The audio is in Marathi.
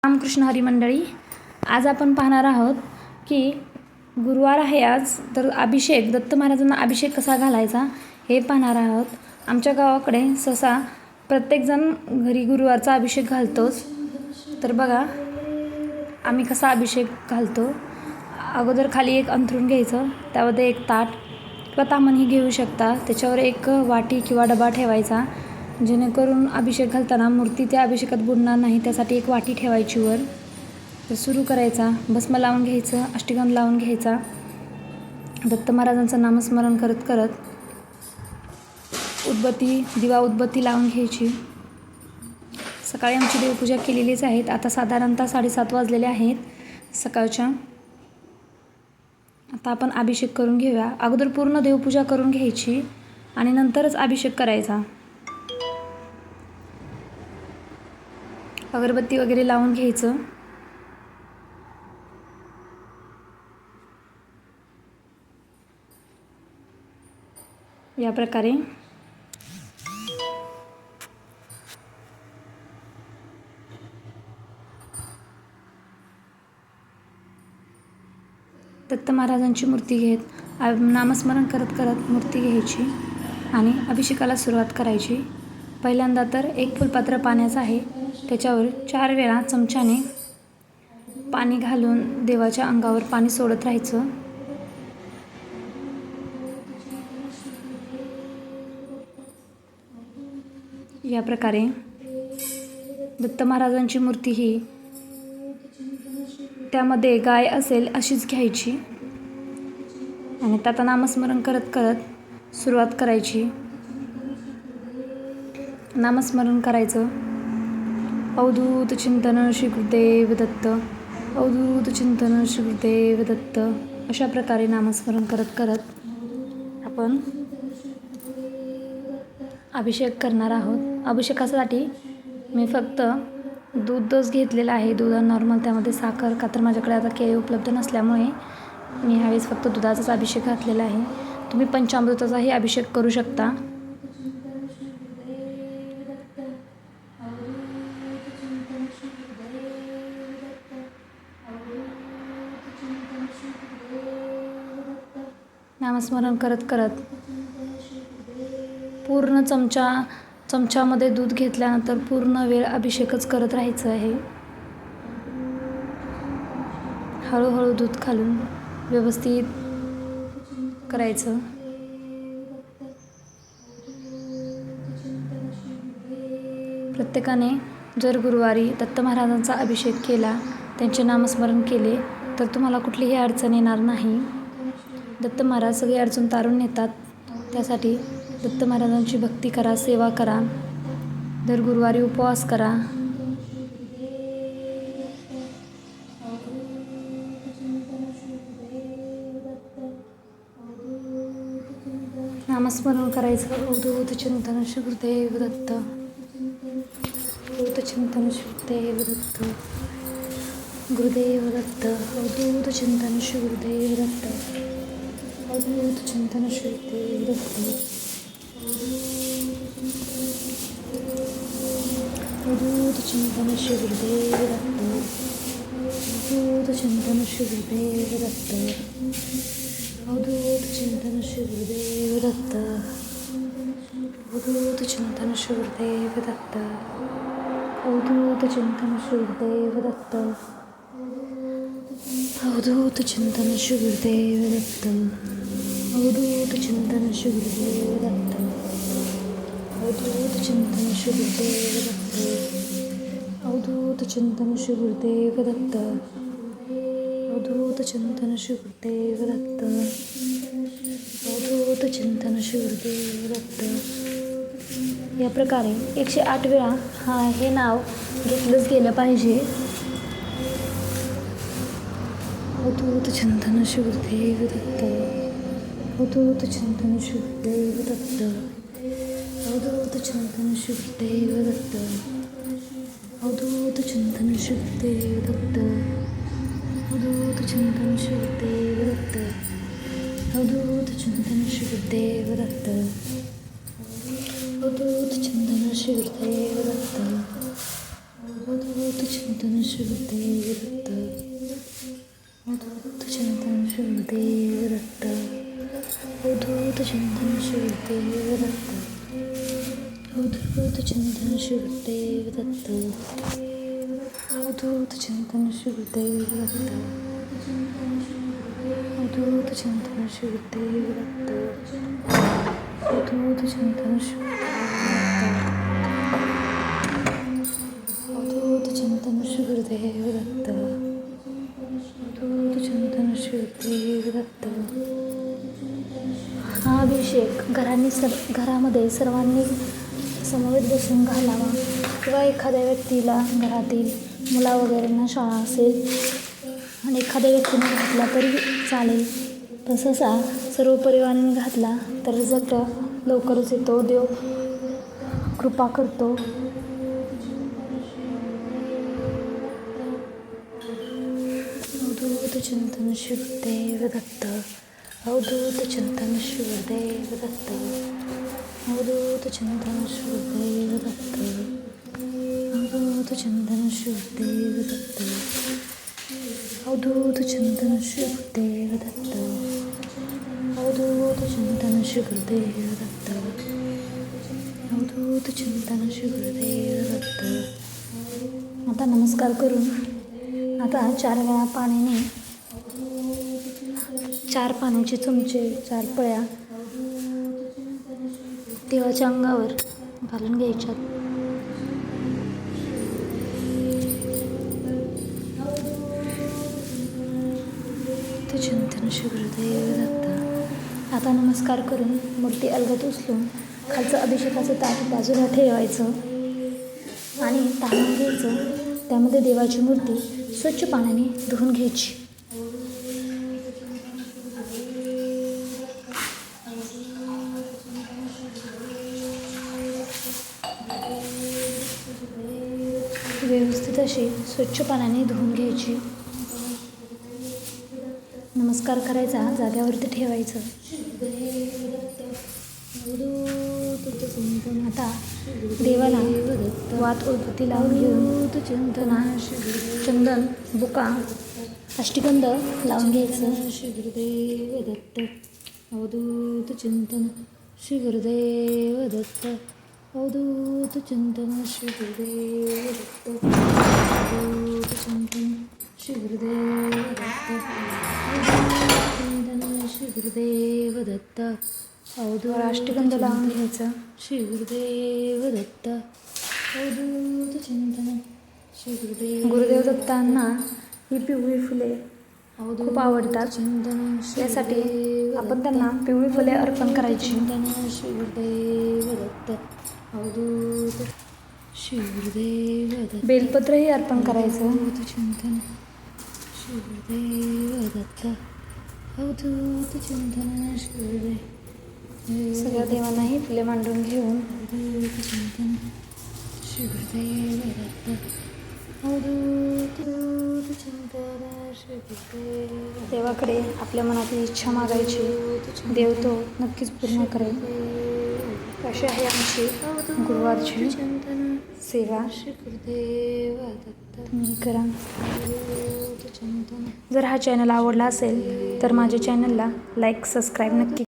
रामकृष्ण हरी मंडळी, आज आपण पाहणार आहोत की गुरुवार आहे आज, तर अभिषेक दत्त महाराजांना अभिषेक कसा घालायचा हे पाहणार आहोत. आमच्या गावाकडे सहसा प्रत्येकजण घरी गुरुवारचा अभिषेक घालतोच. तर बघा आम्ही कसा अभिषेक घालतो. अगोदर खाली एक अंथरूण घ्यायचं, त्यामध्ये एक ताट किंवा ताम्हणही घेऊ शकता. त्याच्यावर एक वाटी किंवा डबा ठेवायचा, जेणेकरून अभिषेक घालताना मूर्ती त्या अभिषेकात बुडणार नाही, त्यासाठी एक वाटी ठेवायची वर. तर सुरू करायचा. भस्म लावून घ्यायचं, अष्टगंध लावून घ्यायचा. दत्त महाराजांचं नामस्मरण करत करत दिवा उदबत्ती लावून घ्यायची. सकाळी आमची देवपूजा केलेलीच आहेत. आता साधारणतः 7:30 वाजलेले आहेत सकाळच्या. आता आपण अभिषेक करून घेऊया. अगोदर पूर्ण देवपूजा करून घ्यायची आणि नंतरच अभिषेक करायचा. अगरबत्ती वगैरे लावून घ्यायचं. या प्रकारे दत्त महाराजांची मूर्ती घेत नामस्मरण करत करत मूर्ती घ्यायची आणि अभिषेकाला सुरुवात करायची. पहिल्यांदा तर एक फुलपात्र पाण्याचं आहे, त्याच्यावर 4 वेळा चमच्याने पाणी घालून देवाच्या अंगावर पाणी सोडत राहायचं. या प्रकारे दत्त महाराजांची मूर्ती ही त्यामध्ये गाय असेल अशीच घ्यायची आणि त्यात नामस्मरण करत करत सुरुवात करायची. नामस्मरण करायचं. अवधूत चिंतन श्री गुरुदेव दत्त, अवधूत चिंतन श्री गुरुदेव दत्त. अशा प्रकारे नामस्मरण करत करत आपण अभिषेक करणार आहोत. अभिषेकासाठी मी फक्त दूधच घेतलेलं आहे, दूध नॉर्मल, त्यामध्ये साखर, का तर माझ्याकडे आता केळी उपलब्ध नसल्यामुळे मी ह्यावेळेस फक्त दुधाचाच अभिषेक घातलेला आहे. तुम्ही पंचामृताचाही अभिषेक करू शकता. नामस्मरण करत करत पूर्ण चमच्यामध्ये दूध घेतल्यानंतर पूर्ण वेळ अभिषेकच करत राहायचं आहे. हळूहळू दूध घालून व्यवस्थित करायचं. प्रत्येकाने जर गुरुवारी दत्त महाराजांचा अभिषेक केला, त्यांचे नामस्मरण केले, तर तुम्हाला कुठलीही अडचण येणार नाही. दत्त महाराज सगळी अडचण तारून नेतात. त्यासाठी दत्त महाराजांची भक्ती करा, सेवा करा, दर गुरुवारी उपवास करा. नामस्मरण करायचं. अवधूत चिंतन श्री गुरुदेव दत्त, अवधूत चिंतन श्री गुरुदेव दत्त, गुरुदेव दत्त, अवधूत चिंतन श्री गुरुदेव दत्त, अवधूत चिंतन श्री गुरुदेव दत्त, अवधूत चिंतन श्री गुरुदेव दत्त, अवधूत चिंतन श्री गुरुदेव दत्त, अवधूत चिंतन श्री गुरुदेव दत्त, अवधूत चिंतन श्री गुरुदेव दत्त, अवधूत चिंतन श्री गुरुदेव दत्त, अवधूत चिंतन श्री गुरुदेव दत्त, अवधूत चिंतन श्री गुरुदेव दत्त, अवधूत चिंतन श्री गुरुदेव दत्त, अवधूत चिंतन श्री गुरुदेव दत्त, अवधूत चिंतन श्री गुरुदेव दत्त, अवधूत चिंतन श्री गुरुदेव दत्त. या प्रकारे 108 वेळा हे नाव घेतलंच गेलं पाहिजे. अवधूत चिंतन श्री गुरुदेव दत्त, अवधूत चिंतन श्री गुरुदेव दत्त, अवधूत चिंतन श्री गुरुदेव दत्त, अवधूत चिंतन श्री गुरुदेव दत्त, अवधूत चिंतन श्री गुरुदेव दत्त, अवधूत चिंतन श्री गुरुदेव दत्त, अवधूत चिंतन श्री गुरुदेव दत्त, अवधूत चिंतन चिंतन श्रीगुरुदेव दत्त. अवधूत चिंतन श्रीगुरुदेव दत्त. अवधूत चिंतन श्रीगुरुदेव दत्त. अवधूत चिंतन श्रीगुरुदेव दत्त. अवधूत चिंतन श्रीगुरुदेव दत्त. अवधूत चिंतन श्रीगुरुदेव दत्त. अवधूत चिंतन अवधूत चिंतन श्रीगुरुदेव दत्त. अवधूत चिंतन श्रीगुरुदेव दत्त. हा अभिषेक घरामध्ये सर्वांनी समवेत बसून घालावा किंवा एखाद्या व्यक्तीला घरातील मुला वगैरेंना शाळा असेल आणि एखाद्या व्यक्तीने घातला तरी चालेल. पण सहसा सर्व परिवाराने घातला तर रिझल्ट लवकरच येतो. देव कृपा करतो. अवधूत चिंतन श्रीगुरुदेव दत्त. अवधूत चिंतन श्रीगुरुदेव दत्त. अवधूत चिंतन श्रीगुरुदेव दत्त. अवधूत चिंतन श्रीगुरुदेव दत्त. अवधूत चिंतन श्रीगुरुदेव दत्त. अवधूत चिंतन श्रीगुरुदेव दत्त. अवधूत चिंतन श्रीगुरुदेव दत्त. आता नमस्कार करून आता 4 वेळा पाण्याने 4 पाण्याचे चमचे 4 पळ्या देवाच्या अंगावर घालून घ्यायच्यात. चिंतन श्रीगुरुदेव दत्त. आता नमस्कार करून मूर्ती अलगद उचलून खालचं अभिषेकाचं ताट बाजूला ठेवायचं आणि तांदूळ घ्यायचं. त्यामध्ये देवाची मूर्ती स्वच्छ पाण्याने धुवून घ्यायची. व्यवस्थित अशी स्वच्छ पाण्याने धुवून घ्यायची. नमस्कार करायचा, जाग्यावरती ठेवायचं. आता देवाला वात उदबत्ती लावून घेऊन चंदन बुका अष्टगंध लावून घ्यायचं. श्री गुरुदेव दत्त. अवधूत चिंतन श्री गुरुदेव दत्त. अवधूत चिंतन श्री गुरुदेव दत्त. अवधूत चिंतन श्री गुरुदेव दत्त. चिंतन श्री गुरुदेव दत्त. अवधूत अष्टगंध लावून घ्यायचं. श्री गुरुदेव दत्त. अवधूत चिंतन श्री गुरुदेव दत्तांना ही पिवळी फुले खूप आवडतात. यासाठी आपण त्यांना पिवळी फुले अर्पण करायची. श्री गुरुदेव दत्त. अवधूत श्री गुरुदेव दत्त. बेलपत्रही अर्पण करायचं. चिंतन श्री गुरुदेव दत्त. अवधूत चिंतन श्री गुरुदेव. सगळ्या देवांनाही फुले मांडून घेऊन अवधूत चिंतन श्री गुरुदेव दत्त. अवधूत चिंतन श्री गुरुदेव. देवाकडे आपल्या मनातील इच्छा मागायची. देव तो नक्कीच पूर्ण करेल. अशी आहे आमची गुरुवारची सेवा. श्री गुरुदेव दत्त. तुम्ही करा. जर हा चॅनल आवडला असेल तर माझ्या चॅनलला लाईक सबस्क्राईब नक्की